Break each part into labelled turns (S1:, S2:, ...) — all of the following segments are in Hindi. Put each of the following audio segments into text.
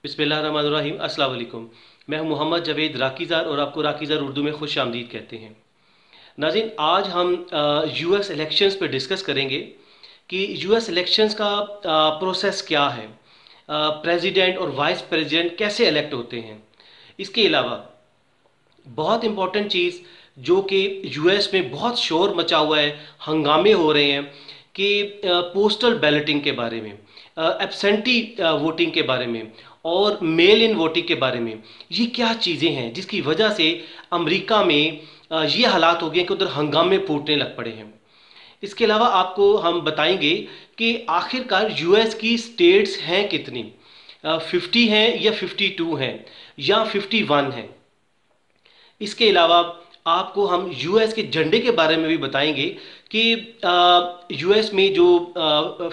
S1: बिस्मिल्लाहिर्रहमानिर्रहीम। अस्सलाम वालेकुम। मैं हूं मोहम्मद जावेद राकीज़ार और आपको राकीज़ार उर्दू में खुश आमदीद कहते हैं। नाज़रीन, आज हम यूएस इलेक्शंस पर डिस्कस करेंगे कि यूएस इलेक्शंस का प्रोसेस क्या है, प्रेसिडेंट और वाइस प्रेसिडेंट कैसे इलेक्ट होते हैं। इसके अलावा बहुत इंपॉर्टेंट चीज़ जो कि यूएस में बहुत शोर मचा हुआ है, हंगामे हो रहे हैं कि पोस्टल बैलेटिंग के बारे में, एब्सेंटी वोटिंग के बारे में और मेल इन वोटिंग के बारे में। ये क्या चीज़ें हैं जिसकी वजह से अमेरिका में ये हालात हो गए कि उधर हंगामे फूटने लग पड़े हैं। इसके अलावा आपको हम बताएंगे कि आखिरकार यूएस की स्टेट्स हैं कितनी, 50 हैं या 52 हैं या 51 हैं। इसके अलावा आपको हम यूएस के झंडे के बारे में भी बताएंगे कि यूएस में जो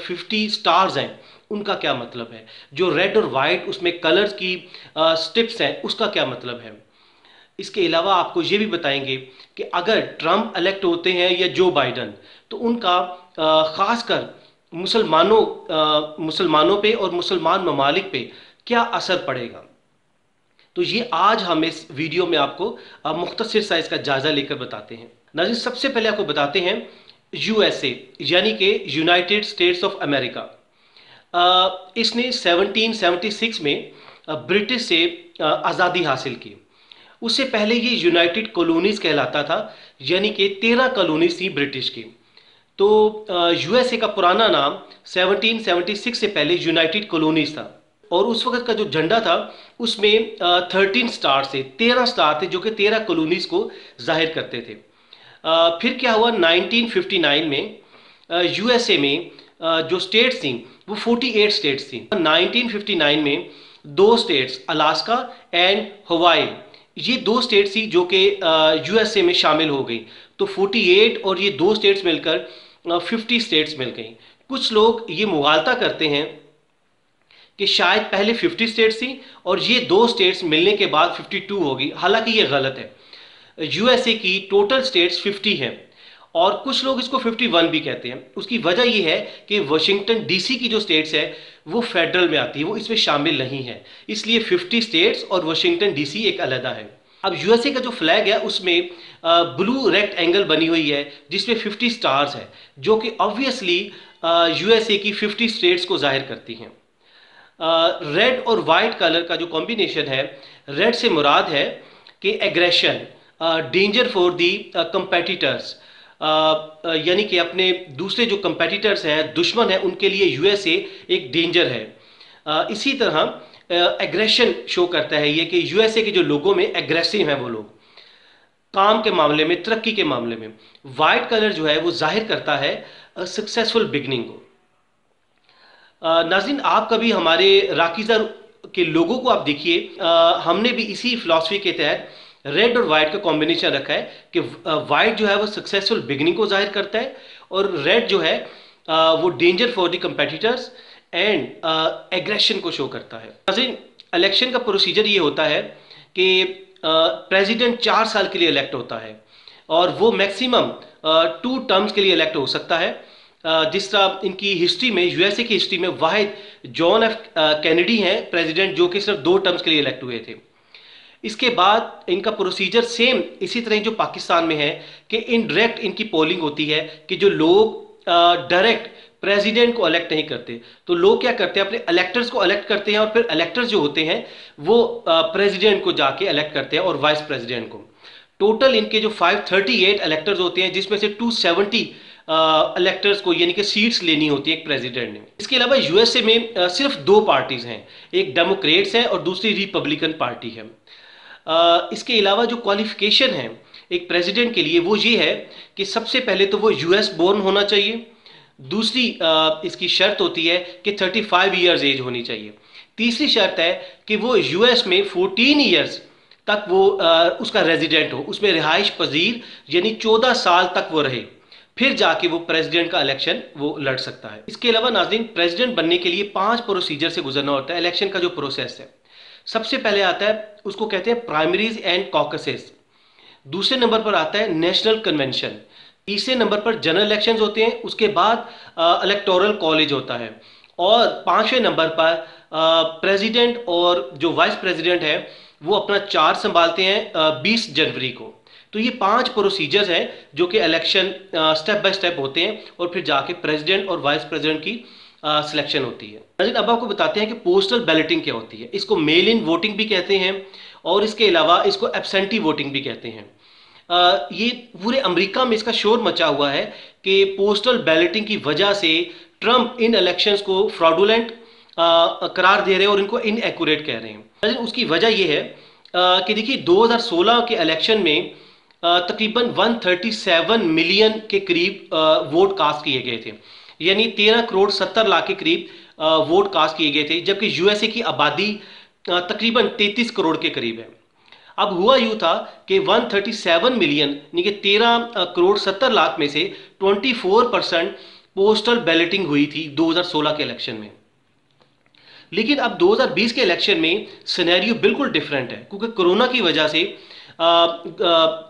S1: 50 स्टार्स हैं उनका क्या मतलब है, जो रेड और वाइट उसमें कलर्स की स्ट्रिप्स हैं उसका क्या मतलब है। इसके अलावा आपको ये भी बताएंगे कि अगर ट्रंप इलेक्ट होते हैं या जो बाइडन, तो उनका ख़ासकर मुसलमानों पे और मुसलमान ममालिक पे क्या असर पड़ेगा। तो ये आज हम इस वीडियो में आपको मुख्तसर साइज का जायजा लेकर बताते हैं। नाज़रीन, सबसे पहले आपको बताते हैं यूएसए यानी कि यूनाइटेड स्टेट्स ऑफ अमेरिका। इसने 1776 में ब्रिटिश से आज़ादी हासिल की। उससे पहले ये यूनाइटेड कॉलोनीज कहलाता था, यानी कि 13 कॉलोनीज थी ब्रिटिश की। तो यूएसए का पुराना नाम 1776 से पहले यूनाइटेड कॉलोनीज था और उस वक्त का जो झंडा था उसमें 13 स्टार थे, 13 स्टार थे जो कि 13 कॉलोनीज को जाहिर करते थे। फिर क्या हुआ, 1959 में यूएसए में जो स्टेट्स थी वो 48 स्टेट्स थी। 1959 में दो स्टेट्स अलास्का एंड हवाई, ये दो स्टेट्स थी जो कि यूएसए में शामिल हो गई। तो 48 और ये दो स्टेट्स मिलकर 50 स्टेट्स मिल गई। कुछ लोग ये मुगालता करते हैं कि शायद पहले 50 स्टेट्स थी और ये दो स्टेट्स मिलने के बाद 52 होगी। हालांकि ये गलत है। यूएसए की टोटल स्टेट्स 50 हैं और कुछ लोग इसको 51 भी कहते हैं। उसकी वजह यह है कि वाशिंगटन डीसी की जो स्टेट्स है वो फेडरल में आती है, वो इसमें शामिल नहीं है, इसलिए 50 स्टेट्स और वाशिंगटन डीसी एक अलहदा है। अब यूएसए का जो फ्लैग है उसमें ब्लू रेक्ट एंगल बनी हुई है जिसमें 50 स्टार्स है, जो कि ऑब्वियसली यूएसए की 50 स्टेट्स को जाहिर करती हैं। रेड और वाइट कलर का जो कॉम्बिनेशन है, रेड से मुराद है कि aggression, danger for the competitors, यानी कि अपने दूसरे जो कंपेटिटर्स हैं, दुश्मन हैं, उनके लिए यूएसए एक डेंजर है। इसी तरह एग्रेशन शो करता है ये कि यूएसए के जो लोगों में एग्रेसिव हैं वो लोग काम के मामले में, तरक्की के मामले में। वाइट कलर जो है वो जाहिर करता है सक्सेसफुल बिगनिंग को। नाज़रीन, आप कभी हमारे राकीज़ार के लोगों को आप देखिए, हमने भी इसी फिलॉसफी के तहत रेड और वाइट का कॉम्बिनेशन रखा है कि वाइट जो है वो सक्सेसफुल बिगनिंग को जाहिर करता है और रेड जो है वो danger for the competitors and aggression को शो करता है। नाज़रीन, इलेक्शन का प्रोसीजर ये होता है कि प्रेसिडेंट 4 साल के लिए इलेक्ट होता है और वो मैक्सिमम 2 टर्म्स के लिए इलेक्ट हो सकता है। जिस तरह इनकी हिस्ट्री में, यूएसए की हिस्ट्री में वाहिद जॉन एफ कैनेडी हैं प्रेसिडेंट जो कि सिर्फ 2 टर्म्स के लिए इलेक्ट हुए थे। इसके बाद इनका प्रोसीजर सेम इसी तरह जो पाकिस्तान में है कि इनडायरेक्ट इनकी पोलिंग होती है कि जो लोग डायरेक्ट प्रेसिडेंट को इलेक्ट नहीं करते, तो लोग क्या करते हैं, अपने इलेक्टर्स को इलेक्ट करते हैं और फिर इलेक्टर्स जो होते हैं वो प्रेसिडेंट को जाके इलेक्ट करते हैं और वाइस प्रेसिडेंट को। टोटल इनके जो 538 इलेक्टर्स होते हैं जिसमें से 270 इलेक्टर्स को यानी कि सीट्स लेनी होती है एक प्रेसिडेंट ने। इसके अलावा यूएसए में सिर्फ 2 पार्टीज हैं, एक डेमोक्रेट्स है और दूसरी रिपब्लिकन पार्टी है। इसके अलावा जो क्वालिफिकेशन है एक प्रेसिडेंट के लिए वो ये है कि सबसे पहले तो वो यूएस बोर्न होना चाहिए। दूसरी इसकी शर्त होती है कि 35 ईयर्स एज होनी चाहिए। तीसरी शर्त है कि वो यूएस में 14 ईयर्स तक वो उसका रेजिडेंट हो, उसमें रिहाइश पजीर, यानी 14 साल तक वो रहे, फिर जाके वो प्रेसिडेंट का इलेक्शन वो लड़ सकता है। इसके अलावा नाज़रीन, प्रेसिडेंट बनने के लिए 5 प्रोसीजर से गुजरना होता है। इलेक्शन का जो प्रोसेस है, सबसे पहले आता है, उसको कहते हैं प्राइमरीज एंड कॉकसेस। दूसरे नंबर पर आता है नेशनल कन्वेंशन। तीसरे नंबर पर जनरल इलेक्शंस होते हैं। उसके बाद इलेक्टोरल कॉलेज होता है और 5वें नंबर पर प्रेसिडेंट और जो वाइस प्रेसिडेंट है वो अपना चार्ज संभालते हैं 20 जनवरी को। तो ये 5 प्रोसीजर्स हैं जो कि इलेक्शन स्टेप बाय स्टेप होते हैं और फिर जाके प्रेसिडेंट और वाइस प्रेसिडेंट की सिलेक्शन होती है। लेकिन अब आपको बताते हैं कि पोस्टल बैलेटिंग क्या होती है। इसको मेल इन वोटिंग भी कहते हैं और इसके अलावा इसको एब्सेंटी वोटिंग भी कहते हैं। ये पूरे अमेरिका में इसका शोर मचा हुआ है कि पोस्टल बैलेटिंग की वजह से ट्रंप इन इलेक्शंस को फ्रॉडुलेंट करार दे रहे हैं और इनको इनएक्यूरेट कह रहे हैं। लेकिन उसकी वजह यह है कि देखिए 2016 के इलेक्शन में तकरीबन 137 मिलियन के करीब वोट कास्ट किए गए थे, यानी 13 करोड़ 70 लाख के करीब वोट कास्ट किए गए थे, जबकि यूएसए की आबादी तकरीबन 33 करोड़ के करीब है। अब हुआ यूं था कि 137 मिलियन यानी कि 13 करोड़ 70 लाख में से 24% पोस्टल बैलेटिंग हुई थी 2016 के इलेक्शन में। लेकिन अब 2020 के इलेक्शन में सिनेरियो बिल्कुल डिफरेंट है, क्योंकि कोरोना की वजह से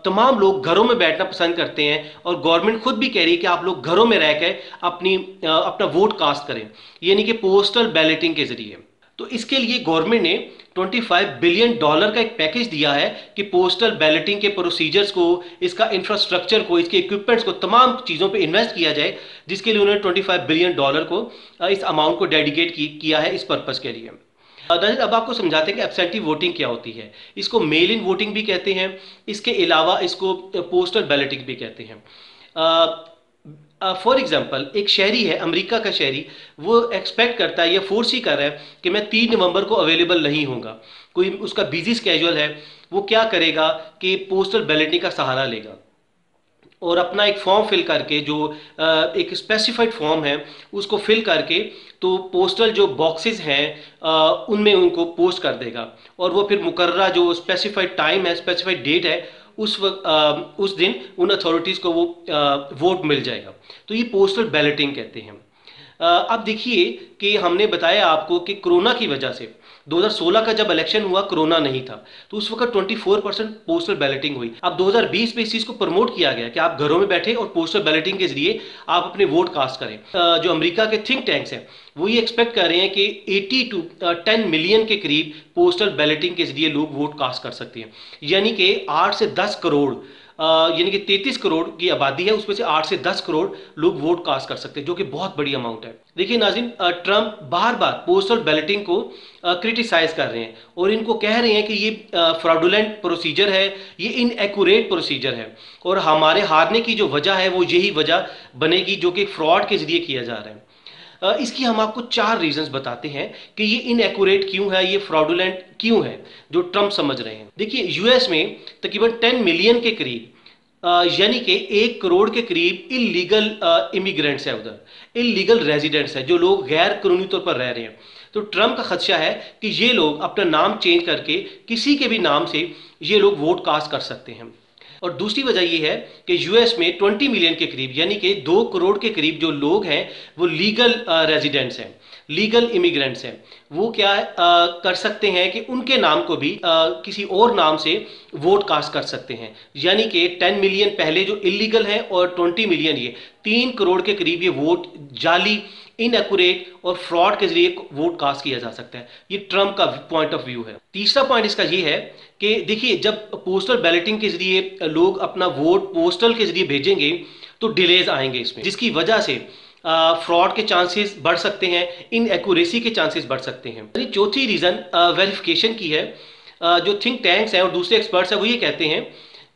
S1: तमाम लोग घरों में बैठना पसंद करते हैं और गवर्नमेंट खुद भी कह रही है कि आप लोग घरों में रहकर अपना वोट कास्ट करें, यानी कि पोस्टल बैलेटिंग के जरिए। तो इसके लिए गवर्नमेंट ने $25 बिलियन का एक पैकेज दिया है कि पोस्टल बैलेटिंग के प्रोसीजर्स को, इसका इंफ्रास्ट्रक्चर को, इसके इक्विपमेंट्स को, तमाम चीज़ों पे इन्वेस्ट किया जाए, जिसके लिए उन्होंने $25 बिलियन को इस अमाउंट को डेडिकेट किया है इस पर्पज़ के लिए। अब आपको समझाते हैं कि एब्सेंटी वोटिंग क्या होती है। इसको मेल इन वोटिंग भी कहते हैं, इसके अलावा इसको पोस्टल बैलेटिंग भी कहते हैं। फॉर एग्जाम्पल एक शहरी है, अमेरिका का शहरी, वो एक्सपेक्ट करता है या फोर्स ही कर रहा है कि मैं 3 नवंबर को अवेलेबल नहीं होऊंगा, कोई उसका बिजी स्केड्यूल है, वो क्या करेगा कि पोस्टल बैलेटिंग का सहारा लेगा और अपना एक फॉर्म फिल करके, जो एक स्पेसिफाइड फॉर्म है उसको फिल करके, तो पोस्टल जो बॉक्सेस हैं उनमें उनको पोस्ट कर देगा और वो फिर मुकर्ररा जो स्पेसिफाइड टाइम है, स्पेसिफाइड डेट है, उस दिन उन अथॉरिटीज़ को वो वोट मिल जाएगा। तो ये पोस्टल बैलेटिंग कहते हैं। अब देखिए कि हमने बताया आपको कि कोरोना की वजह से 2016 का जब इलेक्शन हुआ कोरोना नहीं था, तो उस वक्त 24% पोस्टल बैलेटिंग हुई। अब 2020 में इस चीज़ को प्रमोट किया गया कि आप घरों में बैठे और पोस्टल बैलेटिंग के जरिए आप अपने वोट कास्ट करें। जो अमेरिका के थिंक टैंक्स हैं वो ये एक्सपेक्ट कर रहे हैं कि 80 to 10 मिलियन के करीब पोस्टल बैलेटिंग के जरिए लोग वोट कास्ट कर सकते हैं, यानी कि 8 से 10 करोड़, यानी कि 33 करोड़ की आबादी है, उसमें से 8 से 10 करोड़ लोग वोट कास्ट कर सकते हैं, जो कि बहुत बड़ी अमाउंट है। देखिए नाज़रीन, ट्रंप बार बार पोस्टल बैलेटिंग को क्रिटिसाइज कर रहे हैं और इनको कह रहे हैं कि ये फ्रॉडुलेंट प्रोसीजर है, ये इनएक्यूरेट प्रोसीजर है और हमारे हारने की जो वजह है वो यही वजह बनेगी जो कि फ्रॉड के जरिए किया जा रहा है। इसकी हम आपको 4 रीजंस बताते हैं कि ये इनएक्यूरेट क्यों है, ये फ्रॉडुलेंट क्यों है जो ट्रंप समझ रहे हैं। देखिए यूएस में तकरीबन 10 मिलियन के करीब, यानी कि 1 करोड़ के करीब इलीगल इमिग्रेंट्स है, उधर इलीगल रेजिडेंट्स है, जो लोग गैर कानूनी तौर पर रह रहे हैं। तो ट्रंप का खदशा है कि ये लोग अपना नाम चेंज करके किसी के भी नाम से ये लोग वोट कास्ट कर सकते हैं। और दूसरी वजह यह है कि यूएस में 20 मिलियन के करीब, यानी कि 2 करोड़ के करीब जो लोग हैं वो लीगल रेजिडेंट्स हैं, लीगल इमिग्रेंट्स हैं। वो क्या कर सकते हैं कि उनके नाम को भी किसी और नाम से वोट कास्ट कर सकते हैं, यानी कि 10 मिलियन पहले जो इलीगल है और 20 मिलियन ये 3 करोड़ के करीब ये वोट जाली, इनएक्यूरेट और फ्रॉड के जरिए वोट कास्ट किया जा सकता है। ये ट्रंप का पॉइंट ऑफ व्यू है। तीसरा पॉइंट इसका ये है कि देखिए जब पोस्टल बैलेटिंग के जरिए लोग अपना वोट पोस्टल के जरिए भेजेंगे तो डिलेज आएंगे इसमें, जिसकी वजह से फ्रॉड के चांसेस बढ़ सकते हैं, इनएक्यूरेसी के चांसेस बढ़ सकते हैं। चौथी रीज़न वेरिफिकेशन की है। जो थिंक टैंक्स हैं और दूसरे एक्सपर्ट्स हैं वो ये कहते हैं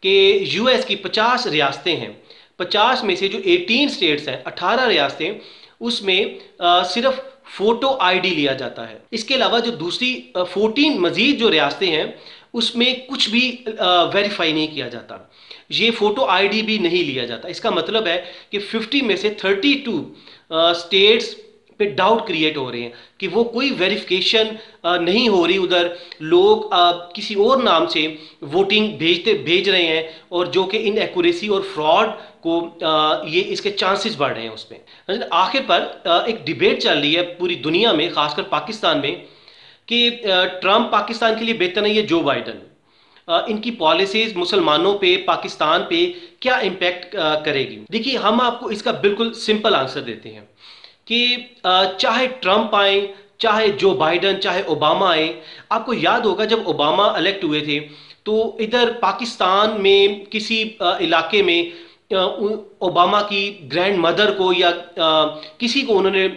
S1: कि यूएस की 50 रियासतें हैं, 50 में से जो 18 स्टेट्स हैं, 18 रियासतें, उसमें सिर्फ फोटो आईडी लिया जाता है। इसके अलावा जो दूसरी 14 मजीद जो रियासतें हैं उसमें कुछ भी वेरीफाई नहीं किया जाता, ये फोटो आईडी भी नहीं लिया जाता। इसका मतलब है कि 50 में से 32 स्टेट्स पे डाउट क्रिएट हो रहे हैं कि वो कोई वेरिफिकेशन नहीं हो रही, उधर लोग किसी और नाम से वोटिंग भेज रहे हैं और जो कि इनएक्यूरेसी और फ्रॉड को ये इसके चांसेस बढ़ रहे हैं उसमें। आखिर पर एक डिबेट चल रही है पूरी दुनिया में, खासकर पाकिस्तान में, कि ट्रंप पाकिस्तान के लिए बेहतर नहीं है जो बाइडन, इनकी पॉलिसीज मुसलमानों पे, पाकिस्तान पे क्या इम्पैक्ट करेगी। देखिए हम आपको इसका बिल्कुल सिंपल आंसर देते हैं कि चाहे ट्रंप आए, चाहे जो बाइडन, चाहे ओबामा आए। आपको याद होगा जब ओबामा इलेक्ट हुए थे तो इधर पाकिस्तान में किसी इलाके में ओबामा की ग्रैंड मदर को या किसी को उन्होंने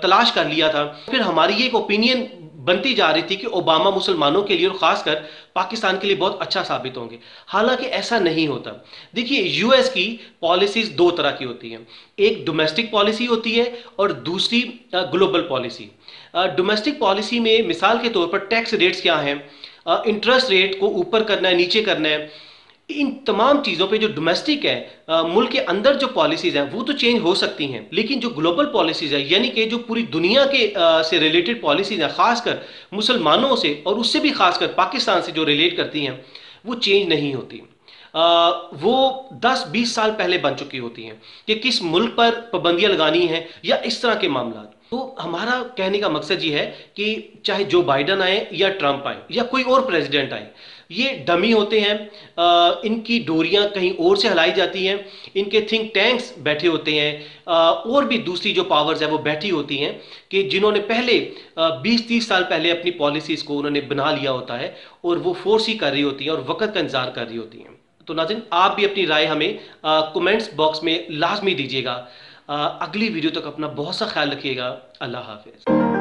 S1: तलाश कर लिया था। फिर हमारी ये एक ओपिनियन बनती जा रही थी कि ओबामा मुसलमानों के लिए और खासकर पाकिस्तान के लिए बहुत अच्छा साबित होंगे। हालांकि ऐसा नहीं होता। देखिए, यूएस की पॉलिसीज दो तरह की होती हैं, एक डोमेस्टिक पॉलिसी होती है और दूसरी ग्लोबल पॉलिसी। डोमेस्टिक पॉलिसी में मिसाल के तौर पर टैक्स रेट्स क्या हैं, इंटरेस्ट रेट को ऊपर करना है, नीचे करना है, इन तमाम चीज़ों पे जो डोमेस्टिक है, मुल्क के अंदर जो पॉलिसीज़ हैं वो तो चेंज हो सकती हैं, लेकिन जो ग्लोबल पॉलिसीज़ है यानी कि जो पूरी दुनिया के से रिलेटेड पॉलिसीज़ हैं, खासकर मुसलमानों से और उससे भी खासकर पाकिस्तान से जो रिलेट करती हैं, वो चेंज नहीं होती। वो 10-20 साल पहले बन चुकी होती हैं कि किस मुल्क पर पाबंदियां लगानी है या इस तरह के मामला। तो हमारा कहने का मकसद ये है कि चाहे जो बाइडन आए या ट्रंप आए या कोई और प्रेसिडेंट आए, ये डमी होते हैं, इनकी डोरियां कहीं और से हिलाई जाती हैं, इनके थिंक टैंक्स बैठे होते हैं, और भी दूसरी जो पावर्स है वो बैठी होती हैं कि जिन्होंने पहले 20-30 साल पहले अपनी पॉलिसीज को उन्होंने बना लिया होता है और वो फोर्स ही कर रही होती हैं और वक्त का इंतजार कर रही होती हैं। तो नाज़रीन, आप भी अपनी राय हमें कमेंट्स बॉक्स में लाजमी दीजिएगा। अगली वीडियो तक अपना बहुत सा ख्याल रखिएगा। अल्लाह हाफिज़।